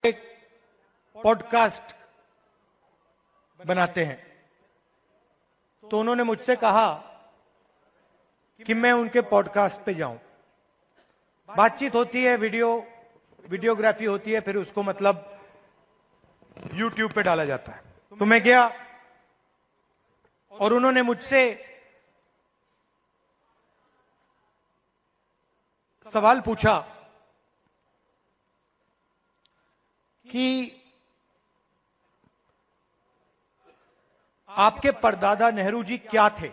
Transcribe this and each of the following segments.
एक पॉडकास्ट बनाते हैं, तो उन्होंने मुझसे कहा कि मैं उनके पॉडकास्ट पे जाऊं। बातचीत होती है, वीडियोग्राफी होती है, फिर उसको मतलब YouTube पे डाला जाता है। तो मैं गया और उन्होंने मुझसे सवाल पूछा कि आपके परदादा नेहरू जी क्या थे?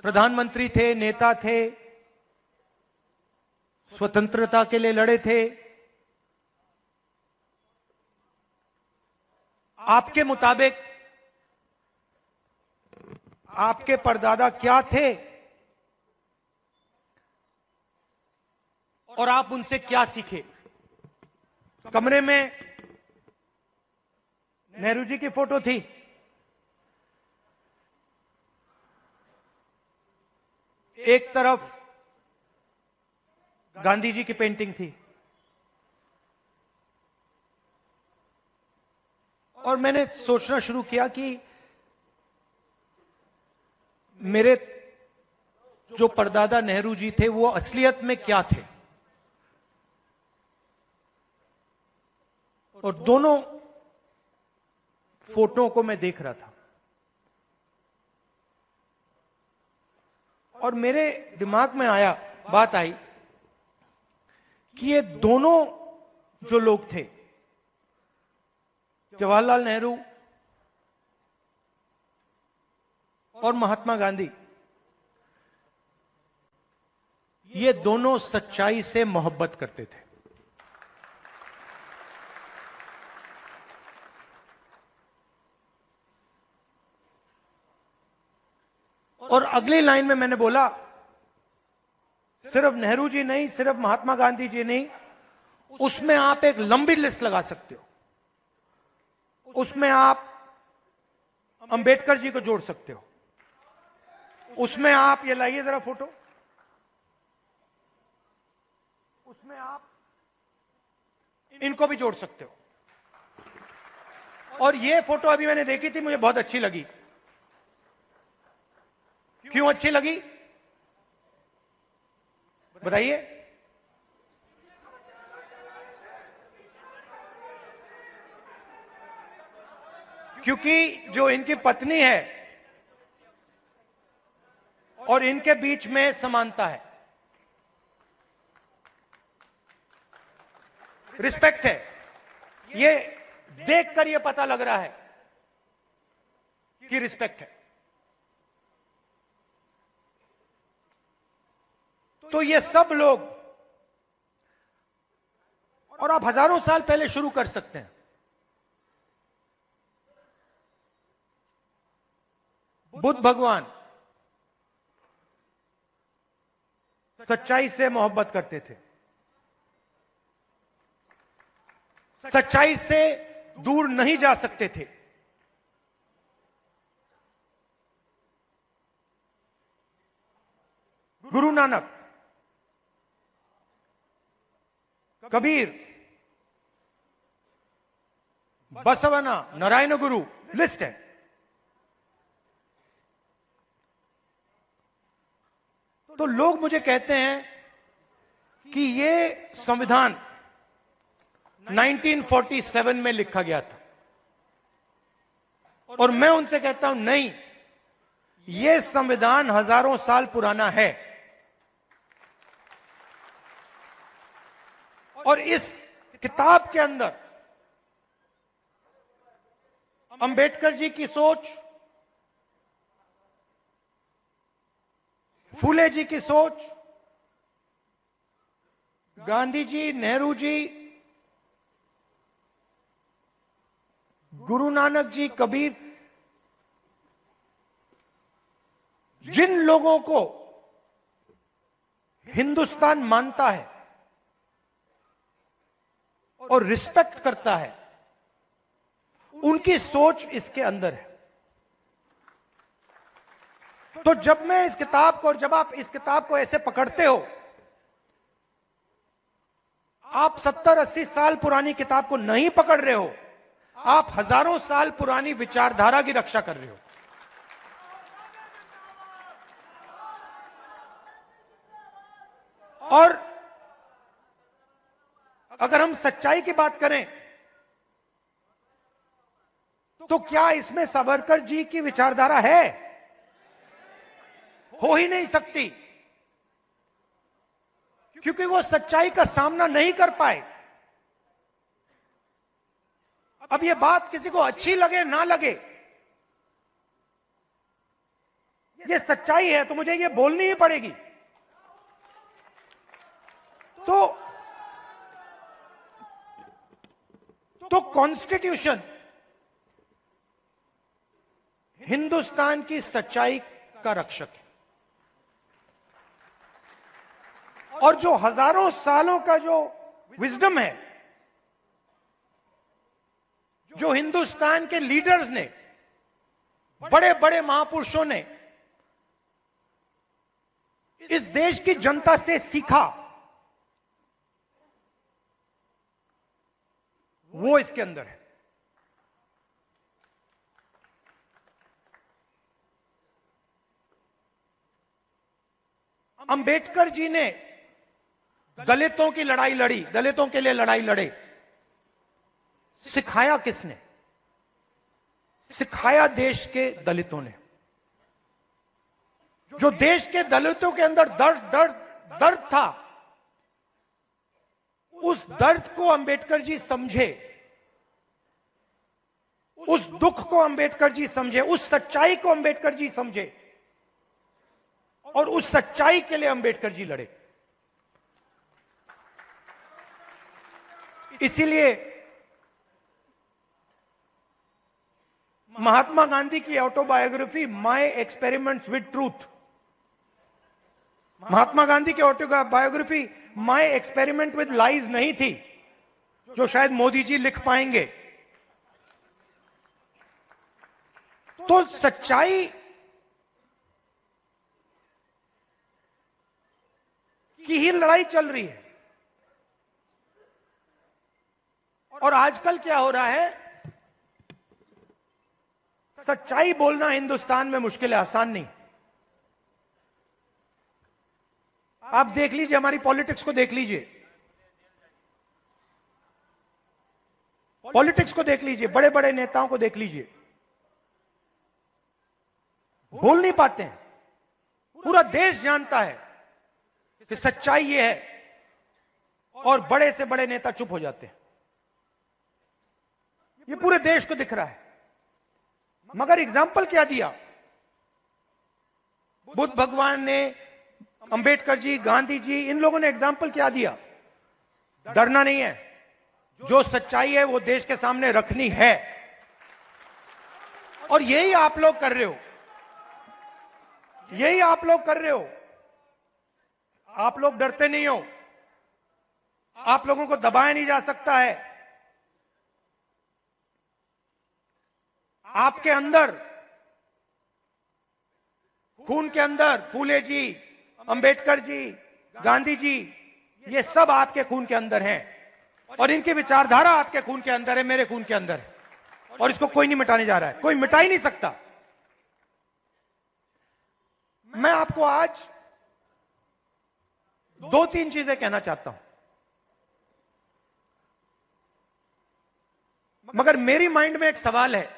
प्रधानमंत्री थे, नेता थे, स्वतंत्रता के लिए लड़े थे। आपके मुताबिक आपके परदादा क्या थे और आप उनसे क्या सीखे? कमरे में नेहरू जी की फोटो थी, एक तरफ गांधी जी की पेंटिंग थी, और मैंने सोचना शुरू किया कि मेरे जो परदादा नेहरू जी थे वो असलियत में क्या थे। और दोनों फोटो को मैं देख रहा था और मेरे दिमाग में बात आई कि ये दोनों जो लोग थे, जवाहरलाल नेहरू और महात्मा गांधी, ये दोनों सच्चाई से मोहब्बत करते थे। और अगली लाइन में मैंने बोला, सिर्फ नेहरू जी नहीं, सिर्फ महात्मा गांधी जी नहीं, उसमें आप एक लंबी लिस्ट लगा सकते हो। उसमें आप अंबेडकर जी को जोड़ सकते हो, उसमें आप, ये लाइए जरा फोटो, उसमें आप इनको भी जोड़ सकते हो। और ये फोटो अभी मैंने देखी थी, मुझे बहुत अच्छी लगी। क्यों अच्छी लगी बताइए? क्योंकि जो इनकी पत्नी है और इनके बीच में समानता है, रिस्पेक्ट है। ये देखकर ये पता लग रहा है कि रिस्पेक्ट है। तो ये सब लोग, और आप हजारों साल पहले शुरू कर सकते हैं। बुद्ध भगवान सच्चाई से मोहब्बत करते थे, सच्चाई से दूर नहीं जा सकते थे। गुरु नानक, कबीर, बसवना, नारायण गुरु, लिस्ट है। तो लोग मुझे कहते हैं कि ये संविधान 1947 में लिखा गया था, और मैं उनसे कहता हूं नहीं, ये संविधान हजारों साल पुराना है। और इस किताब के अंदर अंबेडकर जी की सोच, फूले जी की सोच, गांधी जी, नेहरू जी, गुरु नानक जी, कबीर, जिन लोगों को हिंदुस्तान मानता है और रिस्पेक्ट करता है, उनकी सोच इसके अंदर है। तो जब मैं इस किताब को, और जब आप इस किताब को ऐसे पकड़ते हो आप 70-80 साल पुरानी किताब को नहीं पकड़ रहे हो, आप हजारों साल पुरानी विचारधारा की रक्षा कर रहे हो। और अगर हम सच्चाई की बात करें तो क्या इसमें सावरकर जी की विचारधारा है? हो ही नहीं सकती, क्योंकि वो सच्चाई का सामना नहीं कर पाए। अब ये बात किसी को अच्छी लगे ना लगे, ये सच्चाई है तो मुझे ये बोलनी ही पड़ेगी। तो कॉन्स्टिट्यूशन हिंदुस्तान की सच्चाई का रक्षक है, और जो हजारों सालों का जो विजडम है, जो हिंदुस्तान के लीडर्स ने, बड़े बड़े महापुरुषों ने इस देश की जनता से सीखा, वो इसके अंदर है। अंबेडकर जी ने दलितों की लड़ाई लड़ी, दलितों के लिए लड़ाई लड़े। सिखाया किसने? सिखाया देश के दलितों ने। जो देश के दलितों के अंदर दर्द था, उस दर्द को अंबेडकर जी समझे, उस दुख को अंबेडकर जी समझे, उस सच्चाई को अंबेडकर जी समझे, और उस सच्चाई के लिए अंबेडकर जी लड़े। इसीलिए महात्मा गांधी की autobiography My Experiments with Truth, Mahatma Gandhi की autobiography My Experiment with Lies नहीं थी, जो शायद मोदी जी लिख पाएंगे। तो सच्चाई की ही लड़ाई चल रही है। और आजकल क्या हो रहा है, सच्चाई बोलना हिंदुस्तान में मुश्किल है, आसान नहीं। आप देख लीजिए, हमारी पॉलिटिक्स को देख लीजिए, पॉलिटिक्स को देख लीजिए, बड़े बड़े नेताओं को देख लीजिए, बोल नहीं पाते हैं। पूरा देश जानता है कि सच्चाई ये है, और बड़े से बड़े नेता चुप हो जाते हैं। ये पूरे देश को दिख रहा है। मगर एग्जाम्पल क्या दिया? बुद्ध भगवान ने, अंबेडकर जी, गांधी जी, इन लोगों ने एग्जाम्पल क्या दिया? डरना नहीं है, जो सच्चाई है वो देश के सामने रखनी है। और यही आप लोग कर रहे हो, यही आप लोग कर रहे हो। आप लोग डरते नहीं हो, आप लोगों को दबाया नहीं जा सकता है। आपके अंदर, खून के अंदर फूले जी, अंबेडकर जी, गांधी जी, ये सब आपके खून के अंदर हैं, और इनकी विचारधारा आपके खून के अंदर है, मेरे खून के अंदर है, और इसको कोई नहीं मिटाने जा रहा है, कोई मिटा ही नहीं सकता। मैं आपको आज 2-3 चीजें कहना चाहता हूं, मगर मेरी माइंड में एक सवाल है।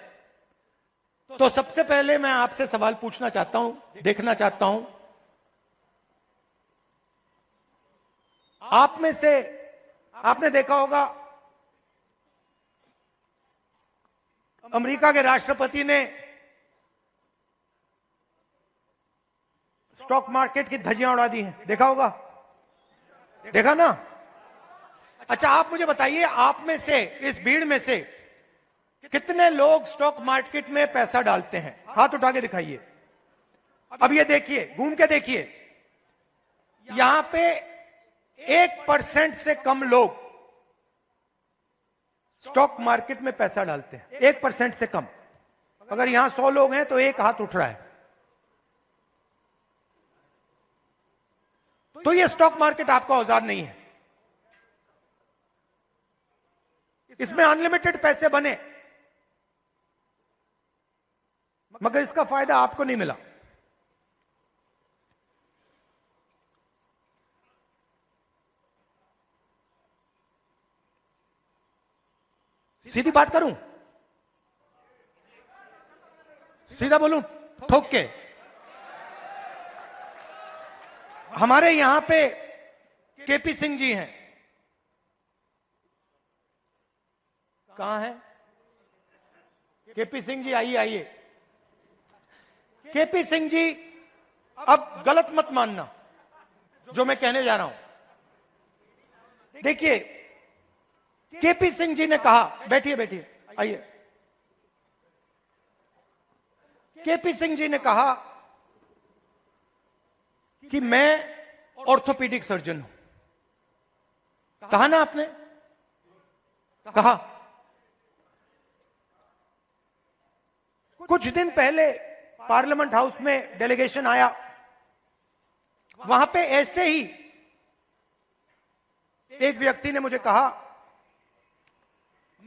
तो सबसे पहले मैं आपसे सवाल पूछना चाहता हूं, देखना चाहता हूं, आप में से, आपने देखा होगा अमेरिका के राष्ट्रपति ने स्टॉक मार्केट की धज्जियां उड़ा दी हैं, देखा होगा, देखा ना? अच्छा, आप मुझे बताइए, आप में से, इस भीड़ में से कितने लोग स्टॉक मार्केट में पैसा डालते हैं? हाथ उठा के दिखाइए। अब ये देखिए, घूम के देखिए, यहां पे 1% से कम लोग स्टॉक मार्केट में पैसा डालते हैं, 1% से कम। अगर यहां 100 लोग हैं तो एक हाथ उठ रहा है। तो ये स्टॉक मार्केट आपका औजार नहीं है। इसमें अनलिमिटेड पैसे बने, मगर इसका फायदा आपको नहीं मिला। सीधी बात करूं, सीधा बोलूं, ठोक के, हमारे यहां पे केपी सिंह जी हैं। कहां है केपी सिंह जी? आइए आइए। केपी सिंह जी, अब गलत मत मानना जो मैं कहने जा रहा हूं। देखिए, केपी सिंह जी ने कहा, बैठिए बैठिए, आइए। केपी सिंह जी ने कहा कि मैं ऑर्थोपीडिक सर्जन हूं। कहा ना आपने? कहा। कुछ दिन पहले पार्लियामेंट हाउस में डेलीगेशन आया, वहां पे ऐसे ही एक व्यक्ति ने मुझे कहा,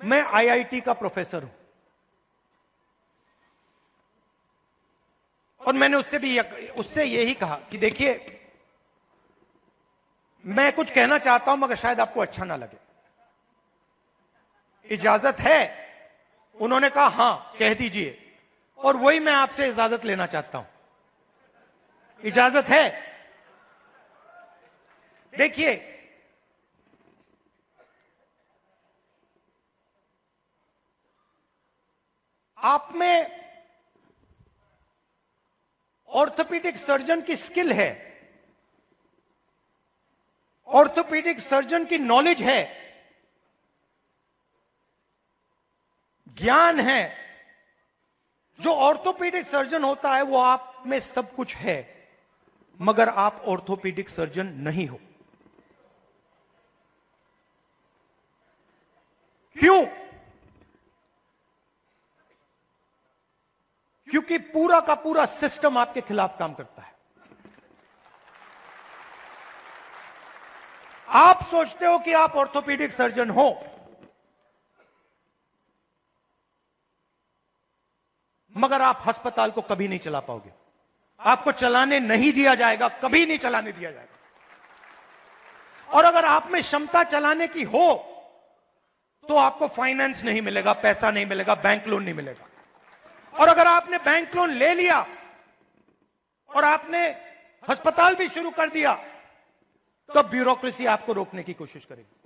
मैं आईआईटी का प्रोफेसर हूं। और मैंने उससे यही कहा कि देखिए, मैं कुछ कहना चाहता हूं मगर शायद आपको अच्छा ना लगे, इजाजत है? उन्होंने कहा हां, कह दीजिए। और वही मैं आपसे इजाजत लेना चाहता हूं, इजाजत है? देखिए, आप में ऑर्थोपीडिक सर्जन की स्किल है, ऑर्थोपीडिक सर्जन की नॉलेज है, ज्ञान है। जो ऑर्थोपीडिक सर्जन होता है वो आप में सब कुछ है, मगर आप ऑर्थोपीडिक सर्जन नहीं हो। क्यों? क्योंकि पूरा का पूरा सिस्टम आपके खिलाफ काम करता है। आप सोचते हो कि आप ऑर्थोपीडिक सर्जन हो, मगर आप अस्पताल को कभी नहीं चला पाओगे। आपको चलाने नहीं दिया जाएगा, कभी नहीं चलाने दिया जाएगा। और अगर आप में क्षमता चलाने की हो तो आपको फाइनेंस नहीं मिलेगा, पैसा नहीं मिलेगा, बैंक लोन नहीं मिलेगा। और अगर आपने बैंक लोन ले लिया और आपने अस्पताल भी शुरू कर दिया, तो ब्यूरोक्रेसी आपको रोकने की कोशिश करेगी।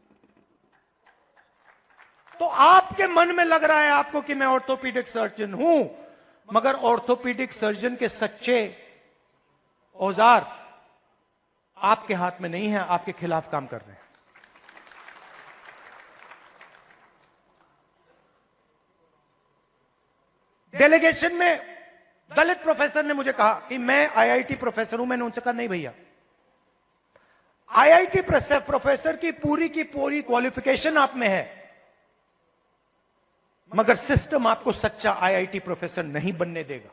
तो आपके मन में लग रहा है आपको कि मैं ऑर्थोपीडिक सर्जन हूं, मगर ऑर्थोपीडिक सर्जन के सच्चे औजार आपके हाथ में नहीं है, आपके खिलाफ काम कर रहे हैं। डेलीगेशन में दलित प्रोफेसर ने मुझे कहा कि मैं आईआईटी प्रोफेसर हूं। मैंने उनसे कहा नहीं भैया, आईआईटी प्रोफेसर की पूरी क्वालिफिकेशन आप में है, मगर सिस्टम आपको सच्चा आईआईटी प्रोफेसर नहीं बनने देगा।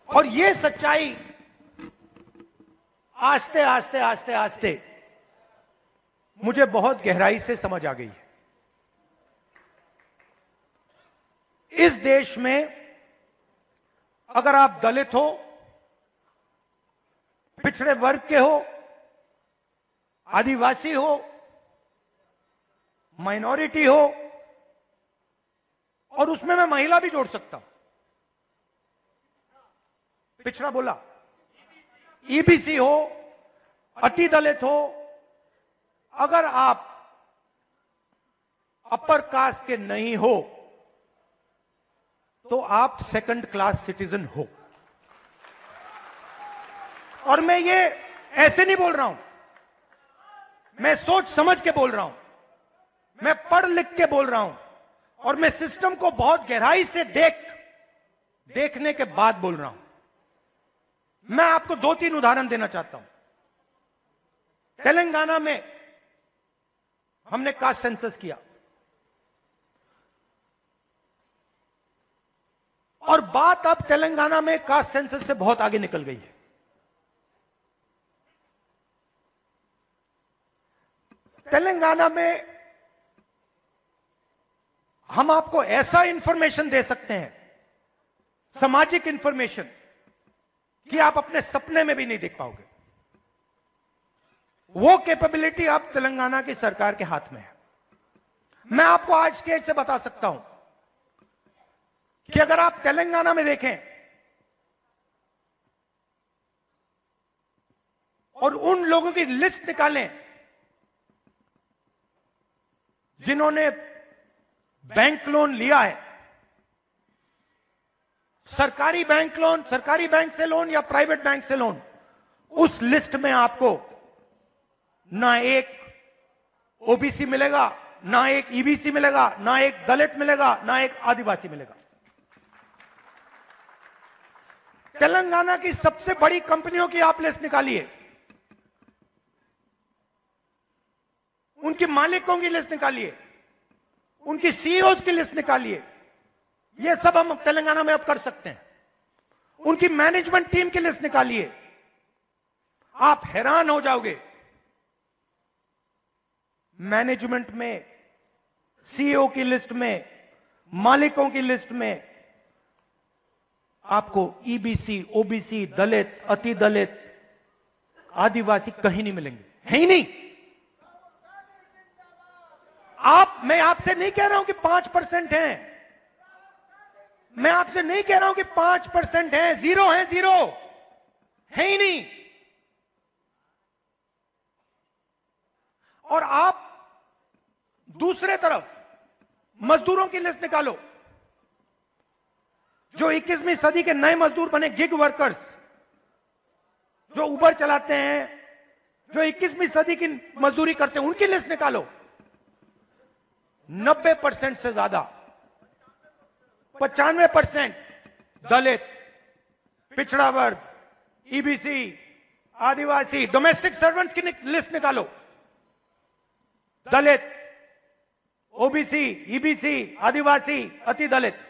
और यह सच्चाई आस्ते आस्ते आस्ते आस्ते मुझे बहुत गहराई से समझ आ गई है। इस देश में अगर आप दलित हो, पिछड़े वर्ग के हो, आदिवासी हो, माइनॉरिटी हो, और उसमें मैं महिला भी जोड़ सकता हूं, पिछड़ा बोला, ईबीसी हो, अति दलित हो, अगर आप अपर कास्ट के नहीं हो तो आप सेकंड क्लास सिटीजन हो। और मैं ये ऐसे नहीं बोल रहा हूं, मैं सोच समझ के बोल रहा हूं, मैं पढ़ लिख के बोल रहा हूं, और मैं सिस्टम को बहुत गहराई से देखने के बाद बोल रहा हूं। मैं आपको 2-3 उदाहरण देना चाहता हूं। तेलंगाना में हमने कास्ट सेंसस किया, और बात अब तेलंगाना में कास्ट सेंसस से बहुत आगे निकल गई है। तेलंगाना में हम आपको ऐसा इंफॉर्मेशन दे सकते हैं, सामाजिक इंफॉर्मेशन, कि आप अपने सपने में भी नहीं देख पाओगे। वो कैपेबिलिटी अब तेलंगाना की सरकार के हाथ में है। मैं आपको आज स्टेज से बता सकता हूं कि अगर आप तेलंगाना में देखें और उन लोगों की लिस्ट निकालें जिन्होंने बैंक लोन लिया है, सरकारी बैंक लोन, सरकारी बैंक से लोन या प्राइवेट बैंक से लोन, उस लिस्ट में आपको ना एक ओबीसी मिलेगा, ना एक ईबीसी मिलेगा, ना एक दलित मिलेगा, ना एक आदिवासी मिलेगा। तेलंगाना की सबसे बड़ी कंपनियों की आप लिस्ट निकालिए, उनके मालिकों की लिस्ट निकालिए, उनकी सीईओज की लिस्ट निकालिए। यह सब हम तेलंगाना में अब कर सकते हैं। उनकी मैनेजमेंट टीम की लिस्ट निकालिए, आप हैरान हो जाओगे। मैनेजमेंट में, सीईओ की लिस्ट में, मालिकों की लिस्ट में आपको ईबीसी, ओबीसी, दलित, अति दलित, आदिवासी कहीं नहीं मिलेंगे, है ही नहीं। मैं आपसे नहीं कह रहा हूं कि 5% हैं, मैं आपसे नहीं कह रहा हूं कि 5% हैं, जीरो है ही नहीं। और आप दूसरे तरफ मजदूरों की लिस्ट निकालो, जो 21वीं सदी के नए मजदूर बने, गिग वर्कर्स, जो उबर चलाते हैं, जो 21वीं सदी की मजदूरी करते हैं, उनकी लिस्ट निकालो। 90% से ज्यादा, 95% दलित, पिछड़ा वर्ग, ईबीसी, आदिवासी, डोमेस्टिक सर्वेंट्स की लिस्ट निकालो। दलित, ओबीसी, ईबीसी, आदिवासी, अति दलित।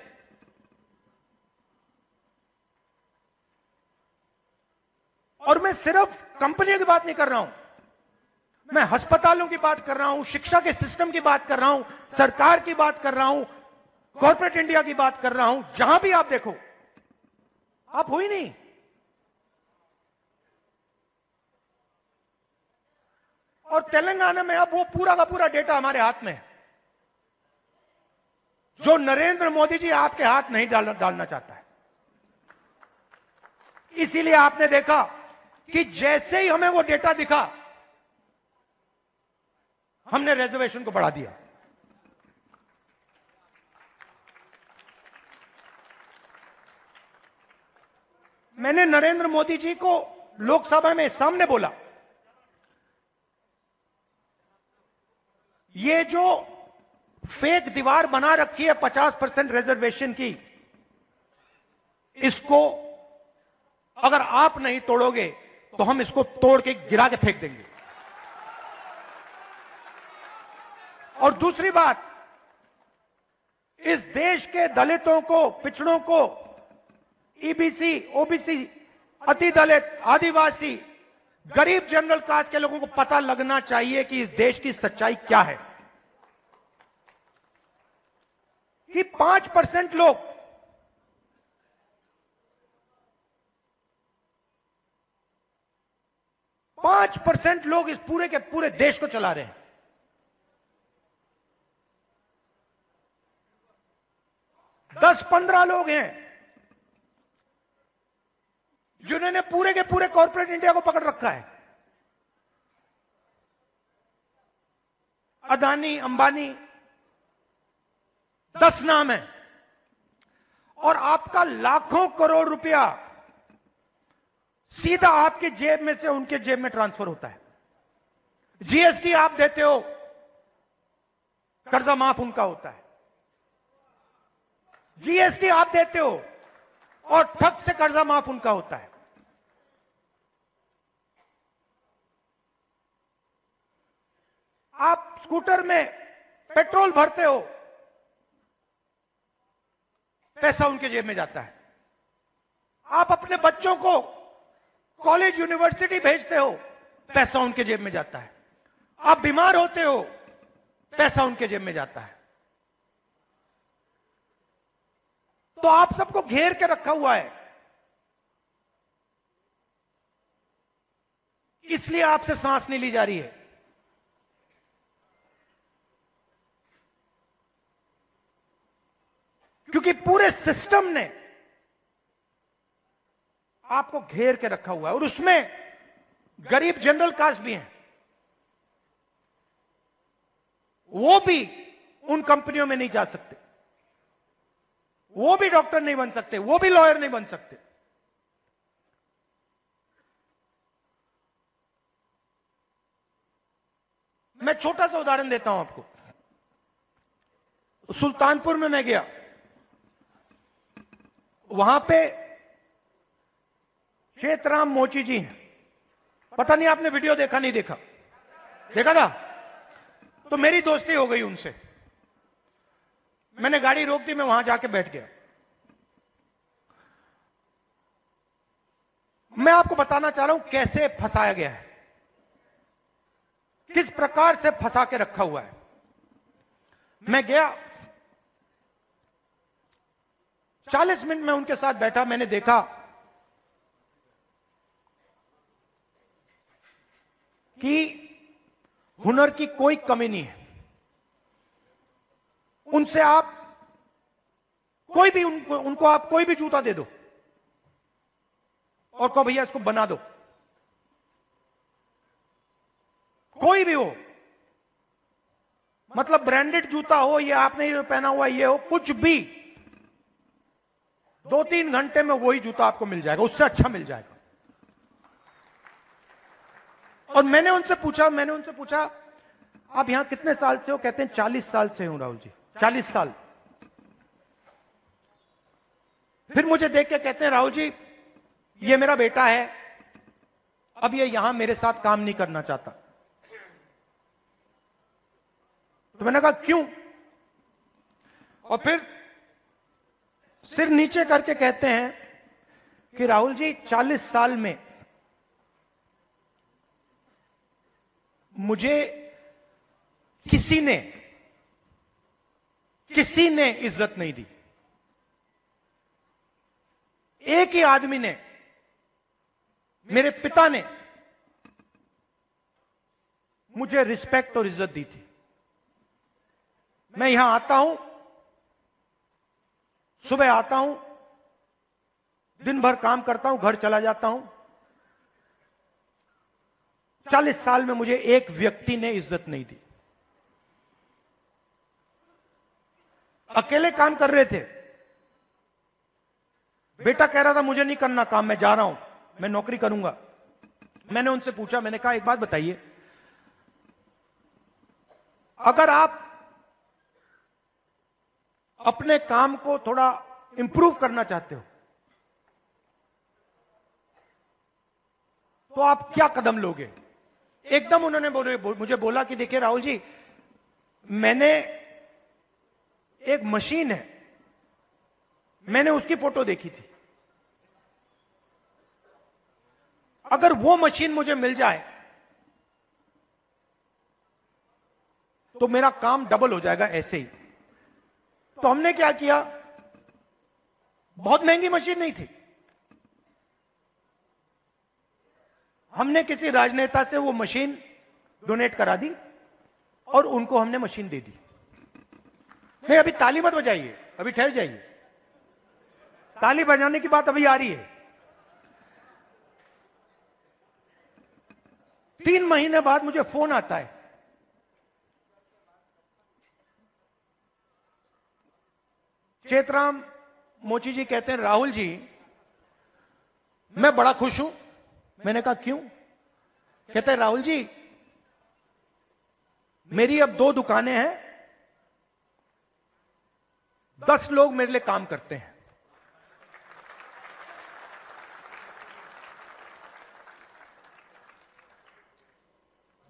और मैं सिर्फ कंपनियों की बात नहीं कर रहा हूं, मैं अस्पतालों की बात कर रहा हूं, शिक्षा के सिस्टम की बात कर रहा हूं, सरकार की बात कर रहा हूं, कॉर्पोरेट इंडिया की बात कर रहा हूं। जहां भी आप देखो, आप हो ही नहीं। और तेलंगाना में अब वो पूरा का पूरा डेटा हमारे हाथ में है, जो नरेंद्र मोदी जी आपके हाथ नहीं डालना चाहता है। इसीलिए आपने देखा कि जैसे ही हमें वो डेटा दिखा, हमने रिजर्वेशन को बढ़ा दिया। मैंने नरेंद्र मोदी जी को लोकसभा में सामने बोला, ये जो फेक दीवार बना रखी है 50% रिजर्वेशन की, इसको अगर आप नहीं तोड़ोगे तो हम इसको तोड़ के गिरा के फेंक देंगे। और दूसरी बात, इस देश के दलितों को, पिछड़ों को, ईबीसी, ओबीसी, अति दलित, आदिवासी, गरीब जनरल कास्ट के लोगों को पता लगना चाहिए कि इस देश की सच्चाई क्या है। कि 5% लोग इस पूरे के पूरे देश को चला रहे हैं। 10-15 लोग हैं जिन्होंने पूरे के पूरे कॉर्पोरेट इंडिया को पकड़ रखा है। अदानी, अंबानी, 10 नाम है। और आपका लाखों करोड़ रुपया सीधा आपके जेब में से उनके जेब में ट्रांसफर होता है। जीएसटी आप देते हो, कर्जा माफ उनका होता है। जीएसटी आप देते हो और ठग से कर्जा माफ उनका होता है। आप स्कूटर में पेट्रोल भरते हो, पैसा उनके जेब में जाता है। आप अपने बच्चों को कॉलेज, यूनिवर्सिटी भेजते हो, पैसा उनके जेब में जाता है। आप बीमार होते हो, पैसा उनके जेब में जाता है। तो आप सबको घेर के रखा हुआ है, इसलिए आपसे सांस नहीं ली जा रही है। क्योंकि पूरे सिस्टम ने आपको घेर के रखा हुआ है, और उसमें गरीब जनरल कास्ट भी हैं। वो भी उन कंपनियों में नहीं जा सकते, वो भी डॉक्टर नहीं बन सकते, वो भी लॉयर नहीं बन सकते। मैं छोटा सा उदाहरण देता हूं आपको। सुल्तानपुर में मैं गया, वहां पे चेतराम मोची जी हैं। पता नहीं आपने वीडियो देखा नहीं देखा? देखा था? तो मेरी दोस्ती हो गई उनसे। मैंने गाड़ी रोक दी, मैं वहां जाके बैठ गया। मैं आपको बताना चाह रहा हूं कैसे फंसाया गया है, किस प्रकार से फंसा के रखा हुआ है। मैं गया, 40 मिनट में उनके साथ बैठा। मैंने देखा कि हुनर की कोई कमी नहीं है। उनसे आप कोई भी उनको आप कोई भी जूता दे दो और कहो भैया इसको बना दो, कोई भी हो, मतलब ब्रांडेड जूता हो, ये आपने पहना हुआ ये हो, कुछ भी, 2-3 घंटे में वही जूता आपको मिल जाएगा, उससे अच्छा मिल जाएगा। और मैंने उनसे पूछा आप यहां कितने साल से हो? कहते हैं 40 साल से हूं राहुल जी, 40 साल। फिर मुझे देख के कहते हैं राहुल जी ये मेरा बेटा है, अब ये यहां मेरे साथ काम नहीं करना चाहता। तो मैंने कहा क्यों? और फिर सिर नीचे करके कहते हैं कि राहुल जी 40 साल में मुझे किसी ने इज्जत नहीं दी। एक ही आदमी ने, मेरे पिता ने मुझे रिस्पेक्ट और इज्जत दी थी। मैं यहां आता हूं, सुबह आता हूं, दिन भर काम करता हूं, घर चला जाता हूं। 40 साल में मुझे एक व्यक्ति ने इज्जत नहीं दी। अकेले काम कर रहे थे। बेटा कह रहा था मुझे नहीं करना काम, मैं जा रहा हूं, मैं नौकरी करूंगा। मैंने उनसे पूछा, मैंने कहा एक बात बताइए, अगर आप अपने काम को थोड़ा इंप्रूव करना चाहते हो तो आप क्या कदम लोगे? एकदम उन्होंने मुझे बोला कि देखिए राहुल जी, मैंने एक मशीन है, मैंने उसकी फोटो देखी थी, अगर वो मशीन मुझे मिल जाए तो मेरा काम डबल हो जाएगा ऐसे ही। तो हमने क्या किया, बहुत महंगी मशीन नहीं थी, हमने किसी राजनेता से वो मशीन डोनेट करा दी और उनको हमने मशीन दे दी। नहीं अभी ताली मत बजाइए, अभी ठहर जाइए, ताली बजाने की बात अभी आ रही है। 3 महीने बाद मुझे फोन आता है, चेतराम मोची जी कहते हैं राहुल जी मैं बड़ा खुश हूं। मैंने कहा क्यों? कहते हैं राहुल जी मेरी अब 2 दुकानें हैं, 10 लोग मेरे लिए काम करते हैं।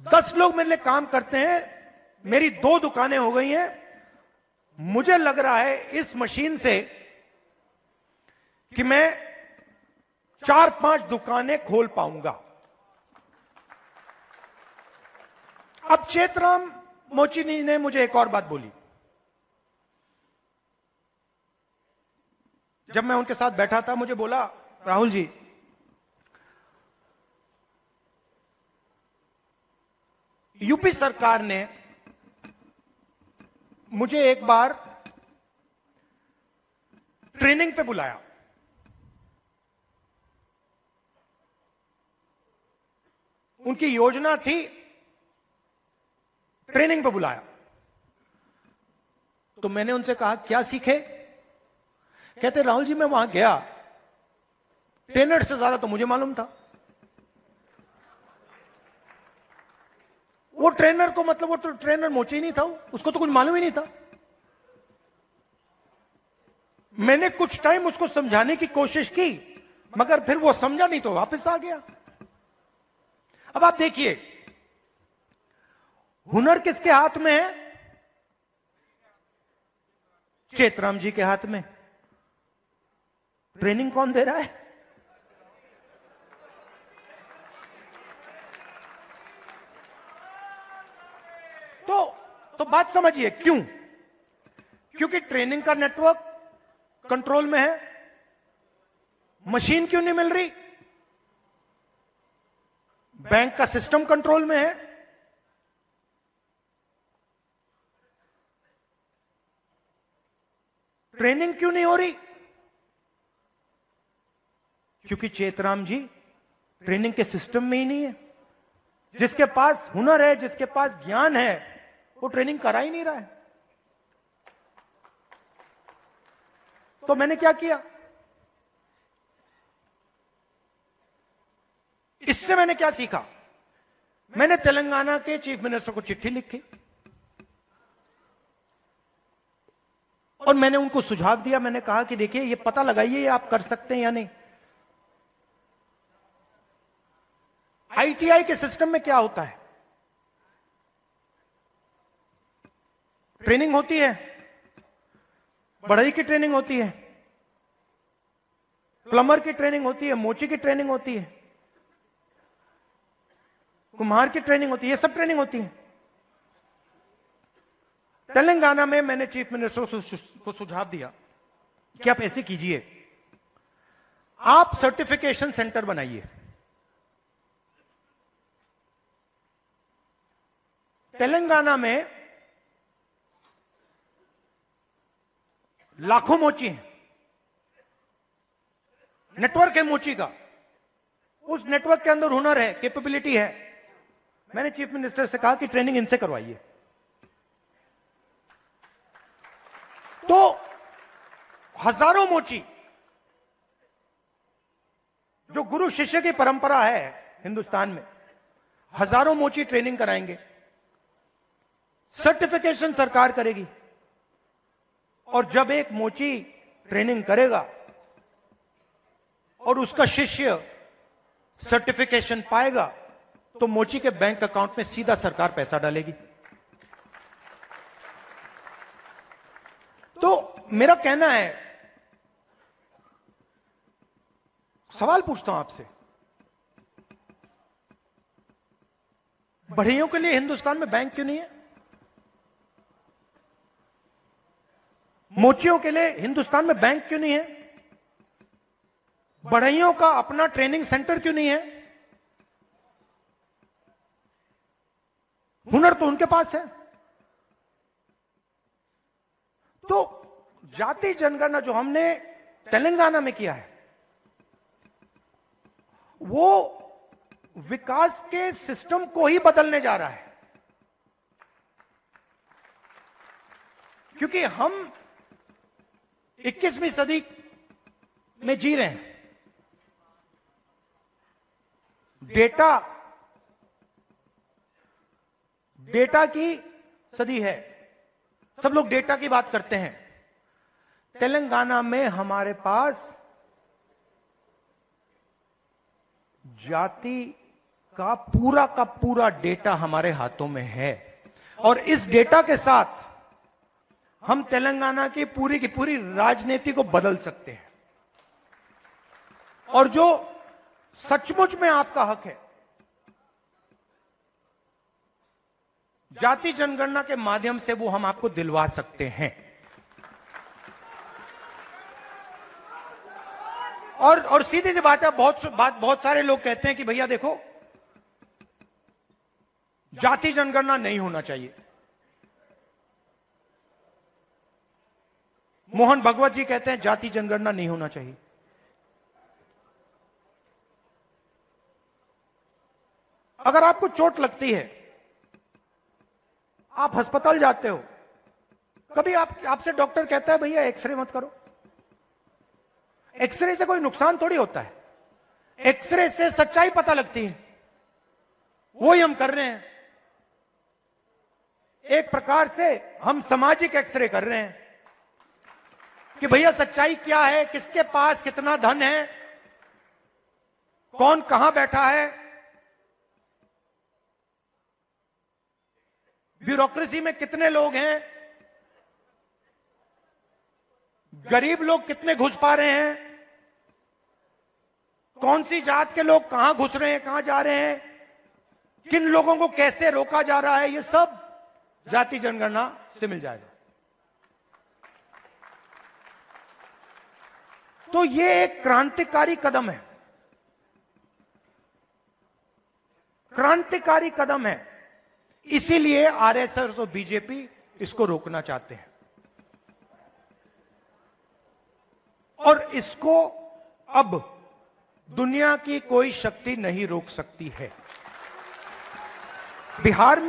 दस लोग मेरे लिए काम करते हैं, मेरी 2 दुकानें हो गई हैं। मुझे लग रहा है इस मशीन से कि मैं 4-5 दुकानें खोल पाऊंगा। अब चेतराम मोची ने मुझे एक और बात बोली। जब मैं उनके साथ बैठा था, मुझे बोला, राहुल जी, यूपी सरकार ने मुझे एक बार ट्रेनिंग पे बुलाया। उनकी योजना थी, ट्रेनिंग पे बुलाया। तो मैंने उनसे कहा क्या सीखे? कहते राहुल जी मैं वहां गया, ट्रेनर से ज्यादा तो मुझे मालूम था। वो ट्रेनर को, मतलब वो तो ट्रेनर मोची नहीं था, उसको तो कुछ मालूम ही नहीं था। मैंने कुछ टाइम उसको समझाने की कोशिश की, मगर फिर वो समझा नहीं तो वापस आ गया। अब आप देखिए, हुनर किसके हाथ में है? चेतराम जी के हाथ में। ट्रेनिंग कौन दे रहा है? तो बात समझिए क्यों? क्योंकि ट्रेनिंग का नेटवर्क कंट्रोल में है। मशीन क्यों नहीं मिल रही? बैंक का सिस्टम कंट्रोल में है। ट्रेनिंग क्यों नहीं हो रही? क्योंकि चेतराम जी ट्रेनिंग के सिस्टम में ही नहीं है। जिसके पास हुनर है, जिसके पास ज्ञान है, वो ट्रेनिंग करा ही नहीं रहा है। तो मैंने क्या किया? इससे मैंने क्या सीखा? मैंने तेलंगाना के चीफ मिनिस्टर को चिट्ठी लिखी और मैंने उनको सुझाव दिया। मैंने कहा कि देखिए, ये पता लगाइए ये आप कर सकते हैं या नहीं। आईटीआई के सिस्टम में क्या होता है? ट्रेनिंग होती है, बढ़ई की ट्रेनिंग होती है, प्लम्बर की ट्रेनिंग होती है, मोची की ट्रेनिंग होती है, कुम्हार की ट्रेनिंग होती है, ये सब ट्रेनिंग होती है। तेलंगाना में मैंने चीफ मिनिस्टर को सुझाव दिया कि आप ऐसे कीजिए, आप सर्टिफिकेशन सेंटर बनाइए। तेलंगाना में लाखों मोची हैं, नेटवर्क है मोची का, उस नेटवर्क के अंदर हुनर है, कैपेबिलिटी है। मैंने चीफ मिनिस्टर से कहा कि ट्रेनिंग इनसे करवाइए। तो हजारों मोची, जो गुरु शिष्य की परंपरा है हिंदुस्तान में, हजारों मोची ट्रेनिंग कराएंगे। सर्टिफिकेशन सरकार करेगी, और जब एक मोची ट्रेनिंग करेगा और उसका शिष्य सर्टिफिकेशन पाएगा, तो मोची के बैंक अकाउंट में सीधा सरकार पैसा डालेगी। तो मेरा कहना है, सवाल पूछता हूं आपसे, बढ़इयों के लिए हिंदुस्तान में बैंक क्यों नहीं है? मोचियों के लिए हिंदुस्तान में बैंक क्यों नहीं है? बढ़इयों का अपना ट्रेनिंग सेंटर क्यों नहीं है? हुनर तो उनके पास है। तो जाति जनगणना जो हमने तेलंगाना में किया है, वो विकास के सिस्टम को ही बदलने जा रहा है। क्योंकि हम 21वीं सदी में जी रहे हैं। डेटा की सदी है, सब लोग डेटा की बात करते हैं। तेलंगाना में हमारे पास जाति का पूरा डेटा हमारे हाथों में है, और इस डेटा के साथ हम तेलंगाना की पूरी राजनीति को बदल सकते हैं। और जो सचमुच में आपका हक है, जाति जनगणना के माध्यम से वो हम आपको दिलवा सकते हैं। और सीधी सी बात है, बहुत सारे लोग कहते हैं कि भैया देखो जाति जनगणना नहीं होना चाहिए। मोहन भगवत जी कहते हैं जाति जनगणना नहीं होना चाहिए। अगर आपको चोट लगती है, आप अस्पताल जाते हो, कभी आपसे डॉक्टर कहता है भैया एक्सरे मत करो। एक्सरे से कोई नुकसान थोड़ी होता है, एक्सरे से सच्चाई पता लगती है। वही हम कर रहे हैं, एक प्रकार से हम सामाजिक एक्सरे कर रहे हैं कि भैया सच्चाई क्या है, किसके पास कितना धन है, कौन कहां बैठा है, ब्यूरोक्रेसी में कितने लोग हैं, गरीब लोग कितने घुस पा रहे हैं, कौन सी जात के लोग कहां घुस रहे हैं, कहां जा रहे हैं, किन लोगों को कैसे रोका जा रहा है, ये सब जाति जनगणना से मिल जाएगा। तो ये एक क्रांतिकारी कदम है, क्रांतिकारी कदम है। इसीलिए आरएसएस और बीजेपी इसको रोकना चाहते हैं और इसको अब दुनिया की कोई शक्ति नहीं रोक सकती है। बिहार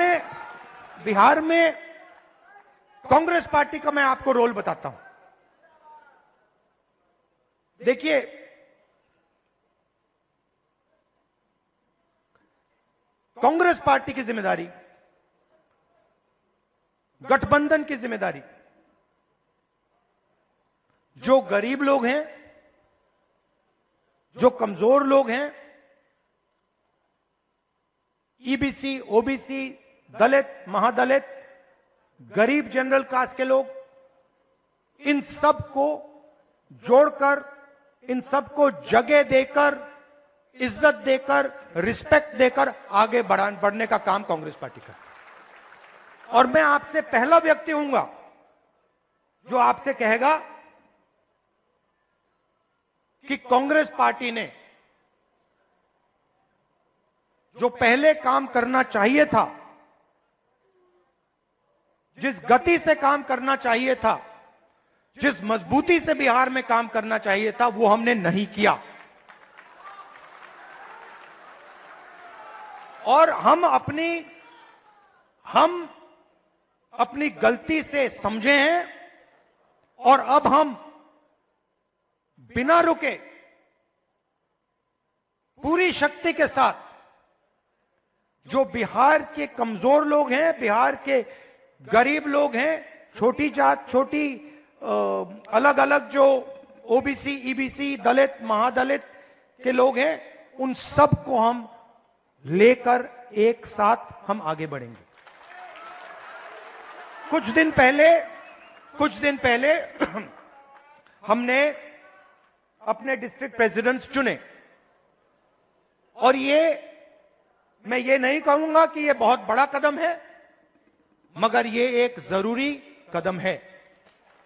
में कांग्रेस पार्टी का मैं आपको रोल बताता हूं। देखिए, कांग्रेस पार्टी की जिम्मेदारी, गठबंधन की जिम्मेदारी, जो गरीब लोग हैं, जो कमजोर लोग हैं, ईबीसी, ओबीसी, दलित, महादलित, गरीब जनरल कास्ट के लोग, इन सब को जोड़कर, इन सबको जगह देकर, इज्जत देकर, रिस्पेक्ट देकर आगे बढ़ने का काम कांग्रेस पार्टी का। और मैं आपसे पहला व्यक्ति हूंगा जो आपसे कहेगा कि कांग्रेस पार्टी ने जो पहले काम करना चाहिए था, जिस गति से काम करना चाहिए था, जिस मजबूती से बिहार में काम करना चाहिए था, वो हमने नहीं किया। और हम अपनी गलती से समझे हैं और अब हम बिना रुके पूरी शक्ति के साथ जो बिहार के कमजोर लोग हैं, बिहार के गरीब लोग हैं, छोटी जात, छोटी अलग अलग जो ओबीसी, ईबीसी, दलित, महादलित के लोग हैं, उन सब को हम लेकर एक साथ हम आगे बढ़ेंगे। कुछ दिन पहले हमने अपने डिस्ट्रिक्ट प्रेसिडेंट्स चुने और मैं ये नहीं कहूंगा कि ये बहुत बड़ा कदम है, मगर ये एक जरूरी कदम है।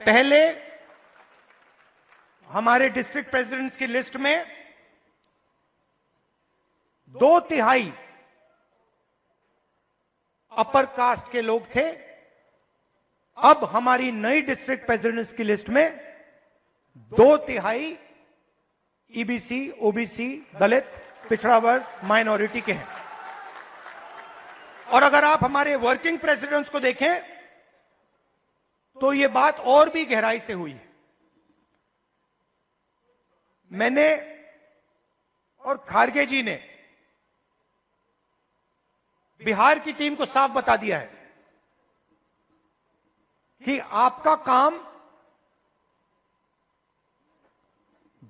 पहले हमारे डिस्ट्रिक्ट प्रेसिडेंट्स की लिस्ट में 2/3 अपर कास्ट के लोग थे। अब हमारी नई डिस्ट्रिक्ट प्रेसिडेंट्स की लिस्ट में 2/3 ईबीसी, ओबीसी, दलित, पिछड़ा वर्ग, माइनॉरिटी के हैं। और अगर आप हमारे वर्किंग प्रेसिडेंट्स को देखें तो यह बात और भी गहराई से हुई है। मैंने और खारगे जी ने बिहार की टीम को साफ बता दिया है कि आपका काम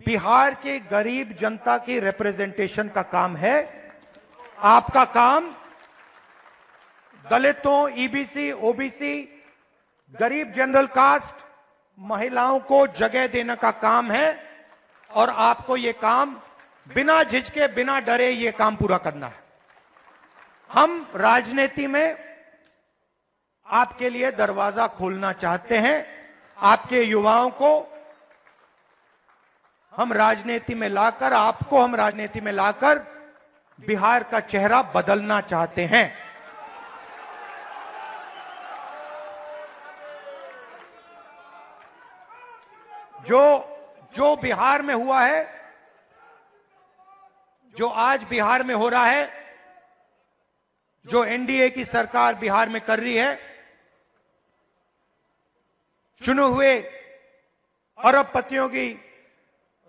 बिहार के गरीब जनता की रिप्रेजेंटेशन का काम है। आपका काम दलितों, ईबीसी, ओबीसी, गरीब जनरल कास्ट, महिलाओं को जगह देने का काम है और आपको यह काम बिना झिझके, बिना डरे यह काम पूरा करना है। हम राजनीति में आपके लिए दरवाजा खोलना चाहते हैं। आपके युवाओं को हम राजनीति में लाकर, आपको हम राजनीति में लाकर बिहार का चेहरा बदलना चाहते हैं। जो बिहार में हुआ है, जो आज बिहार में हो रहा है, जो एनडीए की सरकार बिहार में कर रही है, चुने हुए अरबपतियों की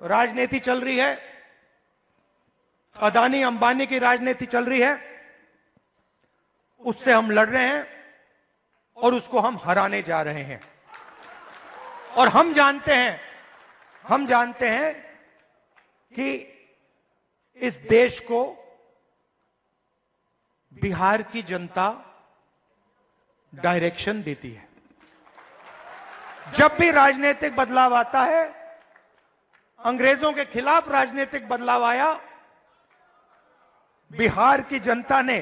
राजनीति चल रही है, अदानी अंबानी की राजनीति चल रही है, उससे हम लड़ रहे हैं और उसको हम हराने जा रहे हैं। और हम जानते हैं कि इस देश को बिहार की जनता डायरेक्शन देती है। जब भी राजनीतिक बदलाव आता है, अंग्रेजों के खिलाफ राजनीतिक बदलाव आया, बिहार की जनता ने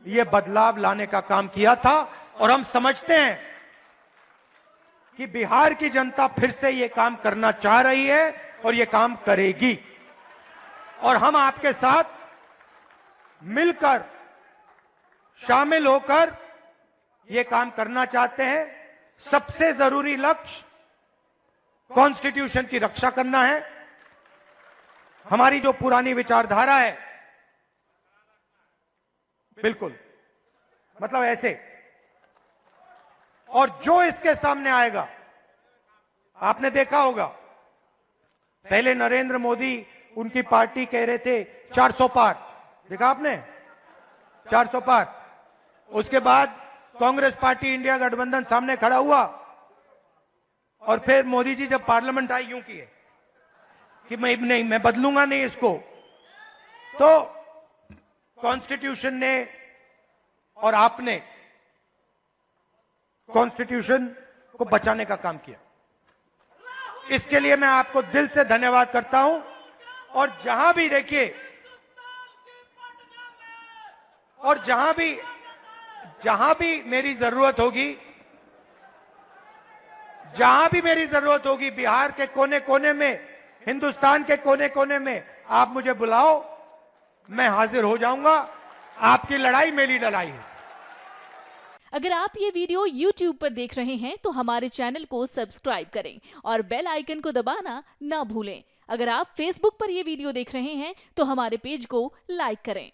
यह बदलाव लाने का काम किया था। और हम समझते हैं कि बिहार की जनता फिर से यह काम करना चाह रही है और यह काम करेगी। और हम आपके साथ मिलकर, शामिल होकर यह काम करना चाहते हैं। सबसे जरूरी लक्ष्य कॉन्स्टिट्यूशन की रक्षा करना है। हमारी जो पुरानी विचारधारा है, बिल्कुल मतलब ऐसे, और जो इसके सामने आएगा, आपने देखा होगा पहले नरेंद्र मोदी, उनकी पार्टी कह रहे थे 400 पार, देखा आपने 400 पार। उसके बाद कांग्रेस पार्टी, इंडिया गठबंधन सामने खड़ा हुआ और फिर मोदी जी जब पार्लियामेंट आई, यूं किए कि मैं बदलूंगा नहीं इसको। तो कॉन्स्टिट्यूशन ने और आपने कॉन्स्टिट्यूशन को बचाने का काम किया। इसके लिए मैं आपको दिल से धन्यवाद करता हूं। और जहां भी देखिए, और जहां भी मेरी जरूरत होगी, बिहार के कोने कोने में, हिंदुस्तान के कोने कोने में आप मुझे बुलाओ, मैं हाजिर हो जाऊंगा। आपकी लड़ाई मेरी लड़ाई है। अगर आप ये वीडियो YouTube पर देख रहे हैं तो हमारे चैनल को सब्सक्राइब करें और बेल आइकन को दबाना ना भूलें। अगर आप Facebook पर ये वीडियो देख रहे हैं तो हमारे पेज को लाइक करें।